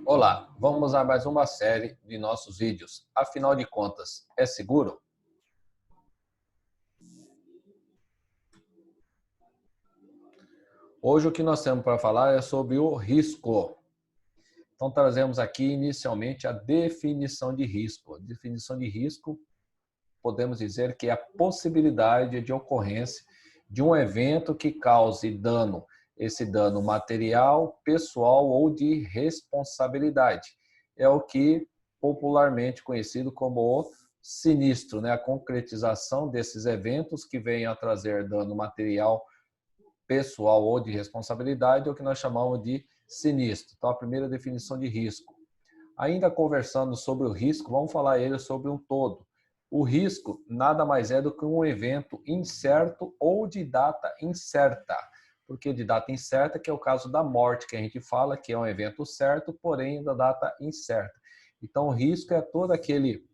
Olá, vamos a mais uma série de nossos vídeos. Afinal de contas, é seguro? Hoje o que nós temos para falar é sobre o risco. Então trazemos aqui inicialmente a definição de risco. A definição de risco, podemos dizer que é a possibilidade de ocorrência de um evento que cause dano, esse dano material, pessoal ou de responsabilidade. É o que popularmente conhecido como o sinistro, né? A concretização desses eventos que venham a trazer dano material, pessoal ou de responsabilidade, é o que nós chamamos de sinistro. Então, a primeira definição de risco. Ainda conversando sobre o risco, vamos falar ele sobre um todo. O risco nada mais é do que um evento incerto ou de data incerta. Porque de data incerta, que é o caso da morte, que a gente fala que é um evento certo, porém da data incerta. Então, o risco é toda aquele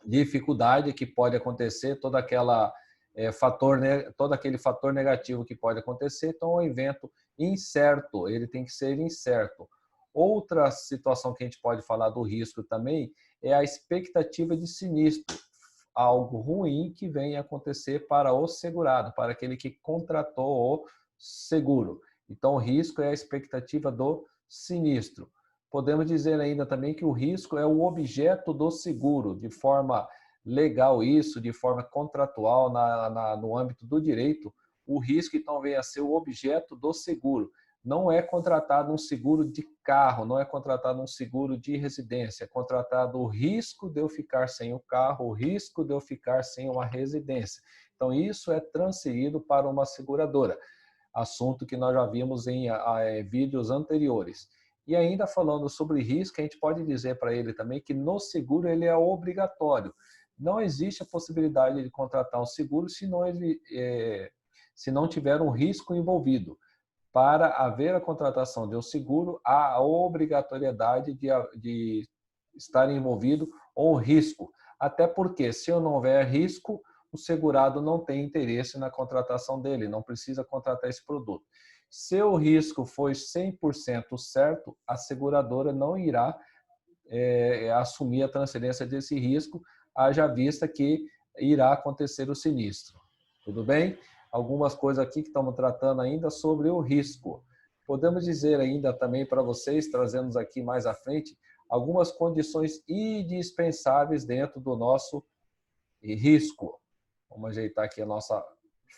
dificuldade que pode acontecer, todo aquele fator negativo que pode acontecer. Então, é um evento incerto, ele tem que ser incerto. Outra situação que a gente pode falar do risco também é a expectativa de sinistro, algo ruim que venha acontecer para o segurado, para aquele que contratou o seguro. Então, o risco é a expectativa do sinistro. Podemos dizer ainda também que o risco é o objeto do seguro, de forma legal isso, de forma contratual, no âmbito do direito, o risco então vem a ser o objeto do seguro. Não é contratado um seguro de carro, não é contratado um seguro de residência, é contratado o risco de eu ficar sem o carro, o risco de eu ficar sem uma residência. Então isso é transferido para uma seguradora, assunto que nós já vimos em vídeos anteriores. E ainda falando sobre risco, a gente pode dizer para ele também que no seguro ele é obrigatório. Não existe a possibilidade de contratar um seguro se não tiver um risco envolvido. Para haver a contratação de um seguro, há a obrigatoriedade de estar envolvido um risco. Até porque, se não houver risco, o segurado não tem interesse na contratação dele, não precisa contratar esse produto. Se o risco foi 100% certo, a seguradora não irá assumir a transferência desse risco, haja vista que irá acontecer o sinistro. Tudo bem? Algumas coisas aqui que estamos tratando ainda sobre o risco. Podemos dizer ainda também para vocês, trazemos aqui mais à frente, algumas condições indispensáveis dentro do nosso risco. Vamos ajeitar aqui a nossa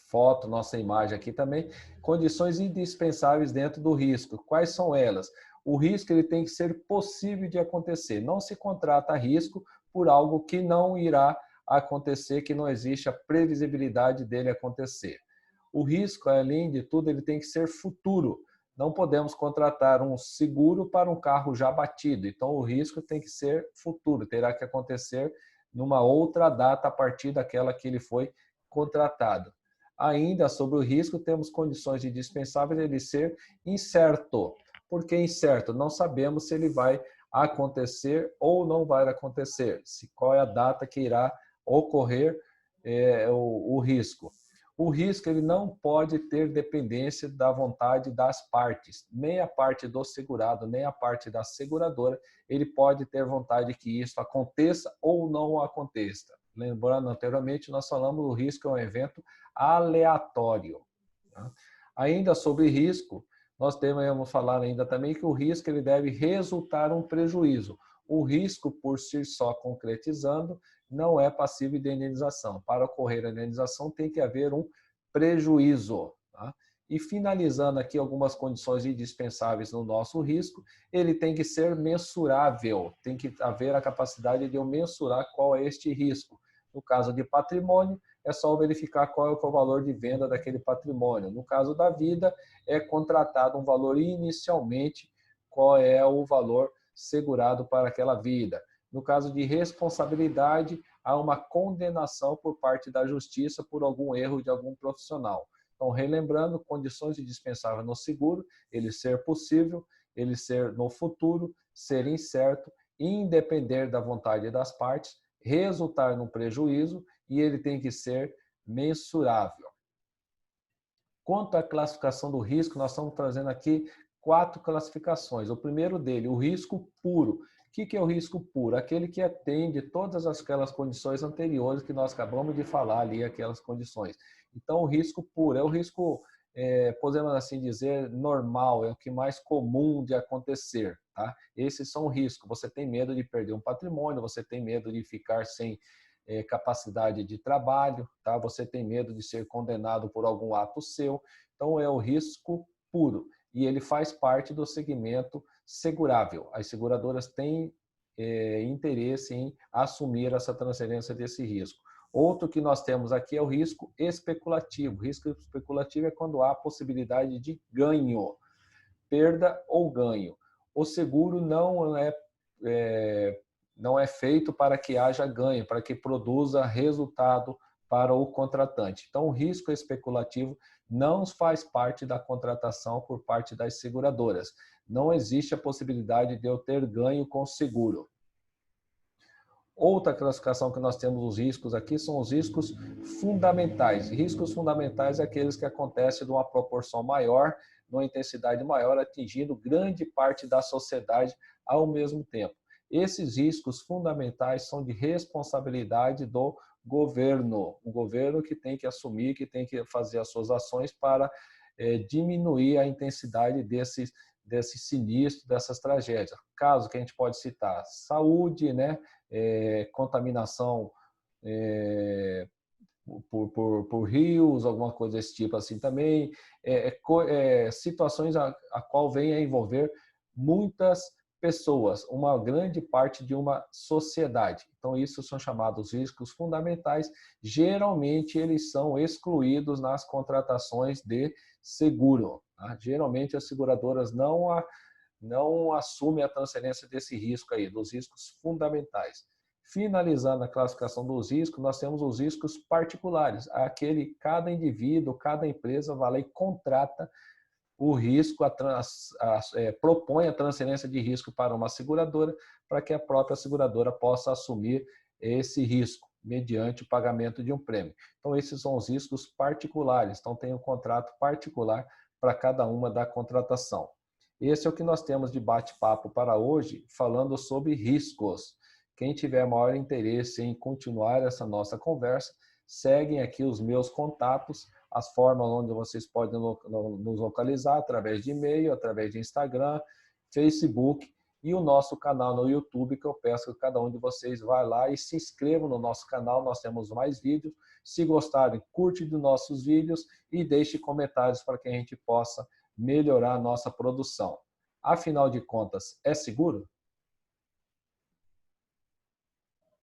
foto, nossa imagem aqui também. Condições indispensáveis dentro do risco. Quais são elas? O risco ele tem que ser possível de acontecer. Não se contrata risco por algo que não irá acontecer, que não existe a previsibilidade dele acontecer. O risco, além de tudo, ele tem que ser futuro. Não podemos contratar um seguro para um carro já batido. Então, o risco tem que ser futuro, terá que acontecer numa outra data a partir daquela que ele foi contratado. Ainda sobre o risco, temos condições indispensáveis de ele ser incerto. Por que incerto? Não sabemos se ele vai acontecer ou não vai acontecer, qual é a data que irá ocorrer o risco. O risco ele não pode ter dependência da vontade das partes, nem a parte do segurado, nem a parte da seguradora. Ele pode ter vontade que isso aconteça ou não aconteça. Lembrando, anteriormente, nós falamos do risco é um evento aleatório. Tá? Ainda sobre risco, nós devemos falar ainda também que o risco ele deve resultar um prejuízo. O risco, por si só concretizando, não é passível de indenização. Para ocorrer a indenização, tem que haver um prejuízo. Tá? E finalizando aqui algumas condições indispensáveis no nosso risco, ele tem que ser mensurável, tem que haver a capacidade de eu mensurar qual é este risco. No caso de patrimônio, é só verificar qual é o valor de venda daquele patrimônio. No caso da vida, é contratado um valor inicialmente, qual é o valor segurado para aquela vida. No caso de responsabilidade, há uma condenação por parte da justiça por algum erro de algum profissional. Então, relembrando, condições indispensáveis no seguro, ele ser possível, ele ser no futuro, ser incerto, independer da vontade das partes, resultar num prejuízo e ele tem que ser mensurável. Quanto à classificação do risco, nós estamos trazendo aqui 4 classificações. O primeiro dele, o risco puro. O que é o risco puro? Aquele que atende todas aquelas condições anteriores que nós acabamos de falar ali, aquelas condições. Então, o risco puro é o risco, podemos assim dizer, normal, é o que mais comum de acontecer. Tá? Esses são riscos. Você tem medo de perder um patrimônio, você tem medo de ficar sem capacidade de trabalho, tá? Você tem medo de ser condenado por algum ato seu. Então, é o risco puro. E ele faz parte do segmento segurável. As seguradoras têm interesse em assumir essa transferência desse risco. Outro que nós temos aqui é o risco especulativo. O risco especulativo é quando há possibilidade de ganho, perda ou ganho. O seguro não é feito para que haja ganho, para que produza resultado para o contratante. Então, o risco especulativo não faz parte da contratação por parte das seguradoras. Não existe a possibilidade de eu ter ganho com seguro. Outra classificação que nós temos os riscos aqui são os riscos fundamentais. Riscos fundamentais é aqueles que acontecem de uma proporção maior, numa intensidade maior, atingindo grande parte da sociedade ao mesmo tempo. Esses riscos fundamentais são de responsabilidade do governo. O governo que tem que assumir, que tem que fazer as suas ações para diminuir a intensidade desses sinistros, dessas tragédias. Caso que a gente pode citar, saúde, né? Contaminação por rios, alguma coisa desse tipo assim também, situações a qual vem a envolver muitas pessoas, uma grande parte de uma sociedade. Então, isso são chamados riscos fundamentais. Geralmente, eles são excluídos nas contratações de seguro. Tá? Geralmente, as seguradoras não assumem a transferência desse risco aí, dos riscos fundamentais. Finalizando a classificação dos riscos, nós temos os riscos particulares. Cada indivíduo, cada empresa vai lá e contrata o risco, propõe a transferência de risco para uma seguradora, para que a própria seguradora possa assumir esse risco, mediante o pagamento de um prêmio. Então, esses são os riscos particulares. Então, tem um contrato particular para cada uma da contratação. Esse é o que nós temos de bate-papo para hoje, falando sobre riscos. Quem tiver maior interesse em continuar essa nossa conversa, seguem aqui os meus contatos, as formas onde vocês podem nos localizar, através de e-mail, através de Instagram, Facebook e o nosso canal no YouTube, que eu peço que cada um de vocês vá lá e se inscreva no nosso canal, nós temos mais vídeos. Se gostarem, curte dos nossos vídeos e deixe comentários para que a gente possa melhorar a nossa produção. Afinal de contas, é seguro?